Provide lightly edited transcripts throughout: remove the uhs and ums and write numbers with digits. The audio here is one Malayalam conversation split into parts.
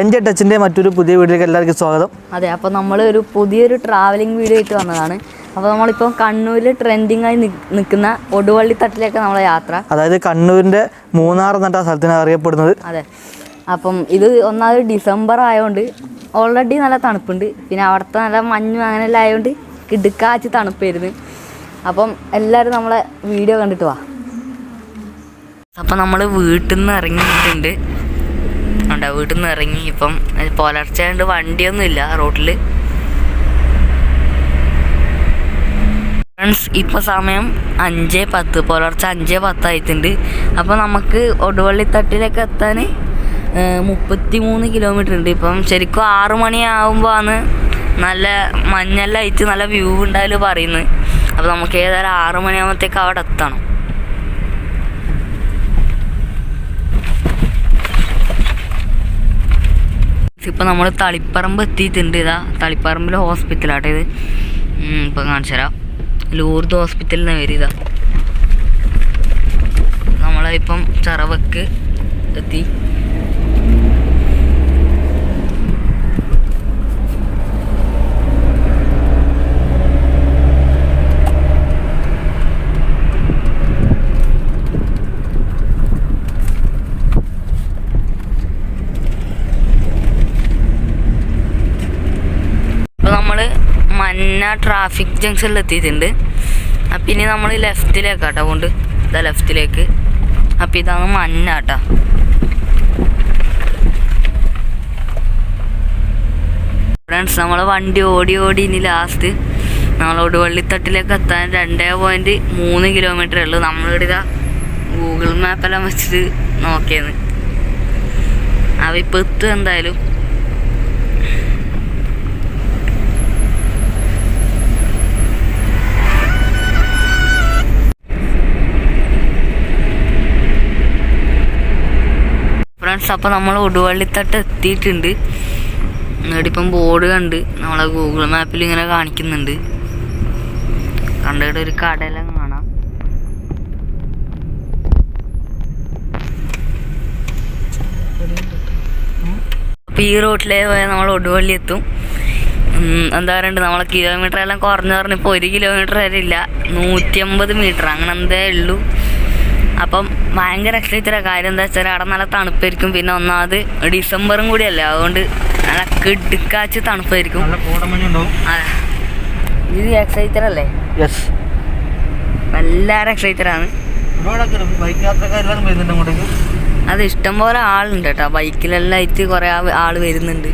എൻ്റെ ടച്ചിൻ്റെ മറ്റൊരു പുതിയ വീഡിയോയിലേക്ക് എല്ലാവർക്കും സ്വാഗതം. അതെ, അപ്പോൾ നമ്മൾ ഒരു പുതിയൊരു ട്രാവലിംഗ് വീഡിയോ ആയിട്ട് വന്നതാണ്. അപ്പോൾ നമ്മളിപ്പോൾ കണ്ണൂരിൽ ട്രെൻഡിങ് ആയി നിൽക്കുന്ന ഒടുവള്ളിത്തട്ടിലേക്ക് നമ്മളെ യാത്ര. അതായത് കണ്ണൂരിൻ്റെ മൂന്നാർ എന്നിട്ട് സ്ഥലത്തിനാണ് അറിയപ്പെടുന്നത്. അതെ, അപ്പം ഇത് ഒന്നാമത് ഡിസംബർ ആയതുകൊണ്ട് ഓൾറെഡി നല്ല തണുപ്പുണ്ട്. പിന്നെ അവിടുത്തെ നല്ല മഞ്ഞും അങ്ങനെയെല്ലാം ആയതുകൊണ്ട് കിടുക്കാച്ച് തണുപ്പായിരുന്നു. അപ്പം എല്ലാവരും നമ്മളെ വീഡിയോ കണ്ടിട്ട് വാ. അപ്പം നമ്മൾ വീട്ടിൽ നിന്ന് ഇറങ്ങിയിട്ടുണ്ട്. വീട്ടിൽ നിന്ന് ഇറങ്ങി ഇപ്പം പുലർച്ചെ കൊണ്ട് വണ്ടിയൊന്നും ഇല്ല റോട്ടിൽ. ഫ്രണ്ട്സ്, ഇപ്പം സമയം 5:10, പുലർച്ചെ 5:10 ആയിട്ടുണ്ട്. അപ്പോൾ നമുക്ക് ഒടുവള്ളിത്തട്ടിലേക്ക് എത്താൻ 33 കിലോമീറ്റർ ഉണ്ട്. ഇപ്പം ശരിക്കും 6 മണിയാകുമ്പോൾ ആണ് നല്ല മഞ്ഞെല്ലാം അയച്ച് നല്ല വ്യൂ ഉണ്ടായാലും പറയുന്നത്. അപ്പോൾ നമുക്ക് ഏതായാലും 6 മണിയാകുമ്പോഴത്തേക്ക് അവിടെ എത്തണം. ഇപ്പം നമ്മൾ തളിപ്പറമ്പ് എത്തിയിട്ടുണ്ട്. ഇതാ തളിപ്പറമ്പിലെ ഹോസ്പിറ്റലാട്ടെ ഇത്. ഇപ്പം കാണിച്ചു തരാം. ലൂർദ് ഹോസ്പിറ്റലിൽ നിന്ന് വരും. ഇതാ നമ്മളിപ്പം ചെറവക്ക് എത്തി. മന്ന ട്രാഫിക് ജംഗ്ഷനിൽ എത്തിയിട്ടുണ്ട്. അപ്പം ഇനി നമ്മൾ ലെഫ്റ്റിലേക്കാട്ടോ കൊണ്ട് ഇതാ ലെഫ്റ്റിലേക്ക്. അപ്പം ഇതാണ് മന്നാട്ടോ. ഫ്രണ്ട്സ്, നമ്മൾ വണ്ടി ഓടി ഇനി ലാസ്റ്റ് നമ്മൾ ഒടുവള്ളിത്തട്ടിലേക്ക് എത്താൻ 2.3 കിലോമീറ്റർ ഉള്ളൂ. നമ്മളിവിടെ ഇതാ ഗൂഗിൾ മാപ്പെല്ലാം വെച്ചിട്ട് നോക്കിയത്. അവ ഇപ്പം എത്തും എന്തായാലും. ഫ്രണ്ട്സ്, അപ്പോൾ നമ്മൾ ഒടുവള്ളിത്തട്ട് എത്തിയിട്ടുണ്ട്. എന്നിട്ടിപ്പം ബോർഡ് കണ്ട് നമ്മളെ ഗൂഗിൾ മാപ്പിൽ ഇങ്ങനെ കാണിക്കുന്നുണ്ട്. കണ്ടിട്ട് ഒരു കടയെല്ലാം കാണാം. അപ്പോൾ ഈ റോട്ടിലേ പോയാൽ നമ്മൾ ഒടുവള്ളി എത്തും. എന്താ പറയുക, നമ്മളെ കിലോമീറ്റർ എല്ലാം കുറഞ്ഞിപ്പോൾ 1 കിലോമീറ്റർ വരെ ഇല്ല, 150 മീറ്റർ അങ്ങനെ എന്തേ ഉള്ളൂ. അപ്പം ഭയങ്കര എക്സൈറ്റഡാണ്. കാര്യം എന്താ വെച്ചാൽ അവിടെ നല്ല തണുപ്പായിരിക്കും. പിന്നെ ഒന്നാമത് ഡിസംബറും കൂടിയല്ലേ, അതുകൊണ്ട് നല്ല കിടുക്കാച്ച് തണുപ്പായിരിക്കും. ഇത് എക്സൈറ്റഡ് അല്ലേ? യെസ്, എല്ലാവരും എക്സൈറ്റഡാണ്. അത് ഇഷ്ടംപോലെ ആളുണ്ട് കേട്ടോ. ബൈക്കിലെല്ലാം ആയിട്ട് കുറേ ആൾ വരുന്നുണ്ട്.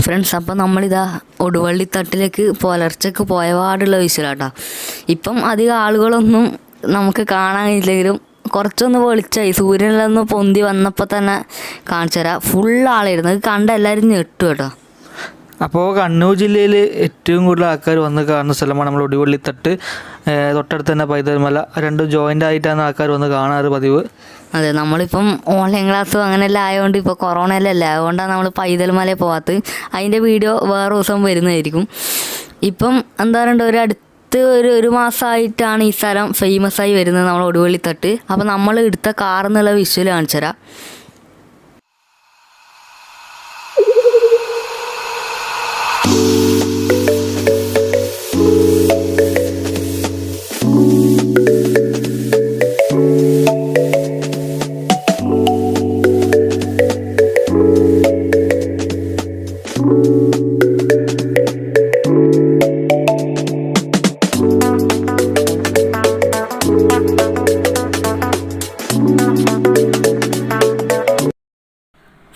ഫ്രണ്ട്സ്, അപ്പോൾ നമ്മളിതാ ഒടുവള്ളിത്തട്ടിലേക്ക് പുലർച്ചയ്ക്ക് പോയപാടുള്ള വിഷയമാട്ടോ. ഇപ്പം അധികം ആളുകളൊന്നും നമുക്ക് കാണാനില്ലെങ്കിലും കുറച്ചൊന്ന് വെളിച്ചായി. സൂര്യനിലൊന്ന് പൊന്തി വന്നപ്പോൾ തന്നെ കാണിച്ചു തരാം. ഫുൾ ആളായിരുന്നു. അത് കണ്ട എല്ലാവരും ഞെട്ടു കേട്ടോ. അപ്പോൾ കണ്ണൂർ ജില്ലയിൽ ഏറ്റവും കൂടുതൽ ആൾക്കാർ വന്ന് കാണുന്ന സ്ഥലമാണ് നമ്മൾ ഒടുവള്ളിത്തട്ട്. തൊട്ടടുത്ത് തന്നെ പൈതൽമല. രണ്ടും ജോയിൻ്റ് ആയിട്ടാണ് ആൾക്കാർ വന്ന് കാണാറ് പതിവ്. അതെ, നമ്മളിപ്പം ഓൺലൈൻ ക്ലാസ്സും അങ്ങനെയെല്ലാം ആയതുകൊണ്ട് ഇപ്പോൾ കൊറോണയിലല്ല, അതുകൊണ്ടാണ് നമ്മൾ പൈതൽമലയിൽ പോകാത്തത്. അതിൻ്റെ വീഡിയോ വേറെ ദിവസം വരുന്നതായിരിക്കും. ഇപ്പം എന്താ പറയുക, ഒരു മാസമായിട്ടാണ് ഈ സ്ഥലം ഫേമസ് ആയി വരുന്നത്, നമ്മൾ ഒടുവള്ളിത്തട്ട്. അപ്പോൾ നമ്മൾ എടുത്ത കാറെന്നുള്ള വിഷ്വൽ കാണിച്ചു തരാം.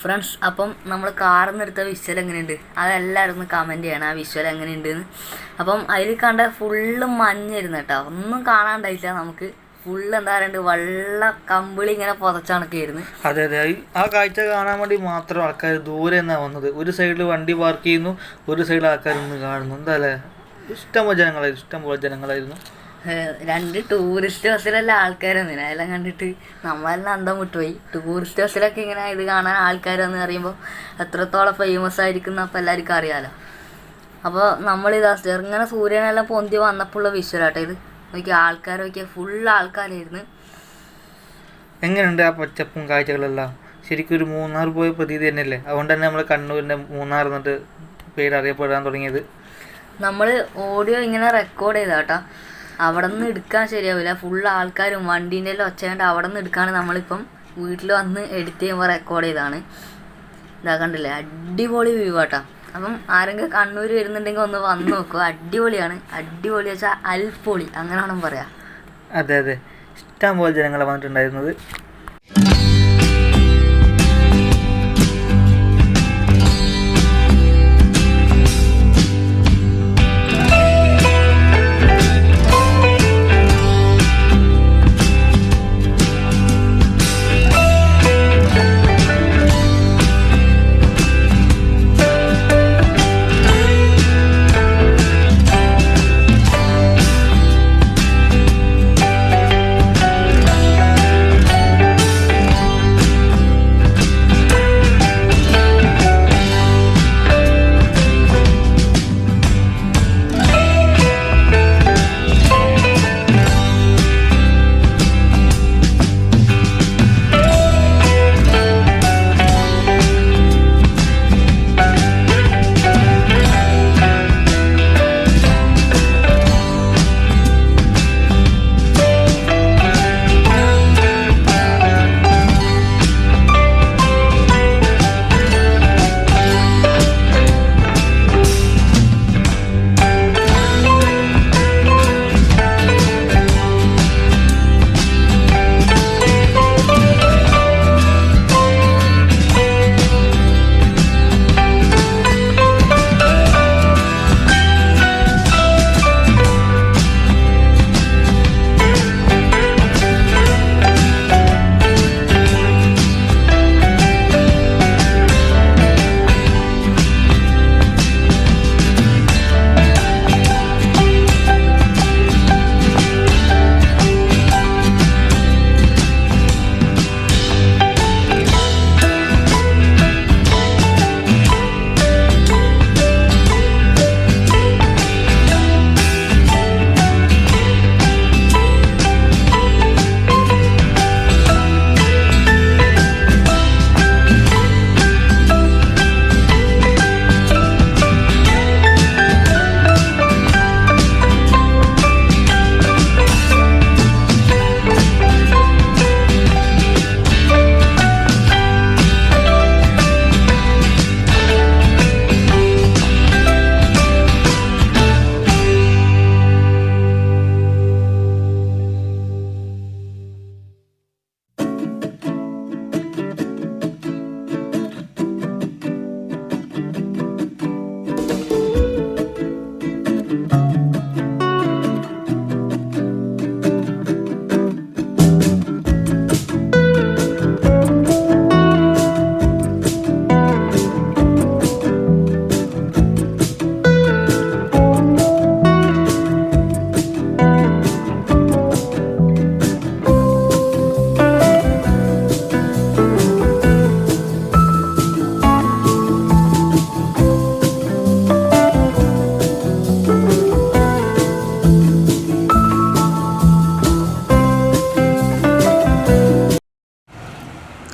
ഫ്രണ്ട്സ്, അപ്പം നമ്മൾ കാറിൽ നിന്ന് എടുത്ത വിഷ്വൽ എങ്ങനെയുണ്ട് അതെല്ലാവരും ഒന്ന് കമൻറ്റ് ചെയ്യണം, ആ വിഷ്വൽ എങ്ങനെയുണ്ടെന്ന്. അപ്പം അതിൽ കണ്ട ഫുള്ള് മഞ്ഞായിരുന്നു കേട്ടോ. ഒന്നും കാണാണ്ടായില്ല നമുക്ക്. ഫുള്ള് എന്താ പറയുക, വെള്ള കമ്പിളി ഇങ്ങനെ പുതച്ചണക്കായിരുന്നു. അതെ, ആ കാഴ്ച കാണാൻ വേണ്ടി മാത്രം ആൾക്കാർ ദൂരെ നിന്നാണ് വന്നത്. ഒരു സൈഡിൽ വണ്ടി പാർക്ക് ചെയ്യുന്നു, ഒരു സൈഡിൽ ആൾക്കാർ നിന്ന് കാണുന്നു. എന്താ അല്ലേ, ഇഷ്ടംപോലെ ജനങ്ങളായിരുന്നു. 2 ടൂറിസ്റ്റ് ബസ്സിലെല്ലാം ആൾക്കാരൊന്നും അതെല്ലാം കണ്ടിട്ട് നമ്മളെല്ലാം അന്തം വിട്ടുപോയി. ടൂറിസ്റ്റ് ബസ്സിലൊക്കെ ഇങ്ങനെ ഇത് കാണാൻ ആൾക്കാർ വന്ന് അറിയുമ്പോൾ എത്രത്തോളം ഫേമസ് ആയിരിക്കും അപ്പോൾ എല്ലാവർക്കും അറിയാമല്ലോ. അപ്പോൾ നമ്മളിതാ ചെറുങ്ങനെ സൂര്യനെല്ലാം പൊന്തി വന്നപ്പോഴുള്ള വിഷ്വലാട്ടോ ഇത്. നോക്കിയ ആൾക്കാർ നോക്കിയാൽ ഫുൾ ആൾക്കാരായിരുന്നു. എങ്ങനെയുണ്ട് ആ പച്ചപ്പും കാഴ്ചകളെല്ലാം? ശരിക്കും ഒരു മൂന്നാർ പോയ പ്രതീതി തന്നെയല്ലേ? അതുകൊണ്ട് തന്നെ നമ്മൾ കണ്ണൂരിൻ്റെ മൂന്നാർ എന്നിട്ട് പേര് അറിയപ്പെടാൻ തുടങ്ങിയത്. നമ്മൾ ഓഡിയോ ഇങ്ങനെ റെക്കോർഡ് ചെയ്താട്ടോ, അവിടെ നിന്ന് എടുക്കാൻ ശരിയാവില്ല, ഫുൾ ആൾക്കാരും വണ്ടീൻ്റെ എല്ലാം ഒച്ചയുണ്ട്. അവിടെ നിന്ന് എടുക്കാണ് നമ്മളിപ്പം വീട്ടിൽ വന്ന് എഡിറ്റ് ചെയ്യുമ്പോൾ റെക്കോർഡ് ചെയ്താണ്. ഇതാ കണ്ടില്ലേ, അടിപൊളി വ്യൂ ആട്ടോ. അപ്പം ആരെങ്കിലും കണ്ണൂർ വരുന്നുണ്ടെങ്കിൽ ഒന്ന് വന്ന് നോക്കുക, അടിപൊളിയാണ്. അടിപൊളി വെച്ചാൽ അൽപ്പൊളി അങ്ങനെ വേണം പറയാം. അതെ അതെ, ഇഷ്ടം പോലെ ജനങ്ങൾ വന്നിട്ടുണ്ടായിരുന്നത്.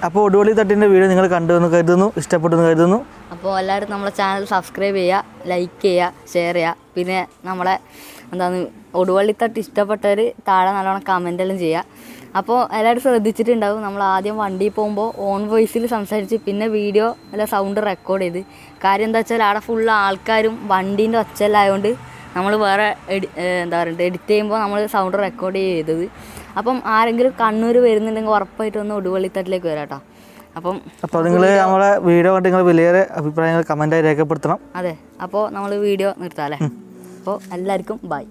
അപ്പോൾ ഒടുവള്ളി തട്ടിൻ്റെ വീഡിയോ നിങ്ങൾ കണ്ടുവെന്ന് കരുതുന്നു, ഇഷ്ടപ്പെട്ടെന്ന് കരുതുന്നു. അപ്പോൾ എല്ലാവരും നമ്മളെ ചാനൽ സബ്സ്ക്രൈബ് ചെയ്യുക, ലൈക്ക് ചെയ്യുക, ഷെയർ ചെയ്യുക. പിന്നെ നമ്മളെ ഒടുവള്ളിത്തട്ട് ഇഷ്ടപ്പെട്ടവർ താഴെ നല്ലോണം കമൻറ്റെല്ലാം ചെയ്യുക. അപ്പോൾ എല്ലാവരും ശ്രദ്ധിച്ചിട്ടുണ്ടാവും, നമ്മൾ ആദ്യം വണ്ടിയിൽ പോകുമ്പോൾ ഓൺ വോയിസിൽ സംസാരിച്ച് പിന്നെ വീഡിയോ അല്ല സൗണ്ട് റെക്കോർഡ് ചെയ്ത്. കാര്യം എന്താ വെച്ചാൽ അവിടെ ഫുള്ള് ആൾക്കാരും വണ്ടീൻ്റെ ഒച്ചല്ലായതുകൊണ്ട് നമ്മൾ വേറെ എഡിറ്റ് ചെയ്യുമ്പോൾ നമ്മൾ സൗണ്ട് റെക്കോർഡ് ചെയ്തത്. അപ്പം ആരെങ്കിലും കണ്ണൂർ വരുന്നുണ്ടെങ്കിൽ ഉറപ്പായിട്ട് ഒന്ന് ഒടുവള്ളിത്തട്ടിലേക്ക് വരാം കേട്ടോ. അപ്പോൾ നിങ്ങൾ നമ്മളെ വീഡിയോ കണ്ട് നിങ്ങൾ വലിയ അഭിപ്രായങ്ങൾ കമൻറ്റായി രേഖപ്പെടുത്തണം. അതെ, അപ്പോൾ നമ്മൾ വീഡിയോ നിർത്താം അല്ലേ. അപ്പോൾ എല്ലാവർക്കും ബൈ.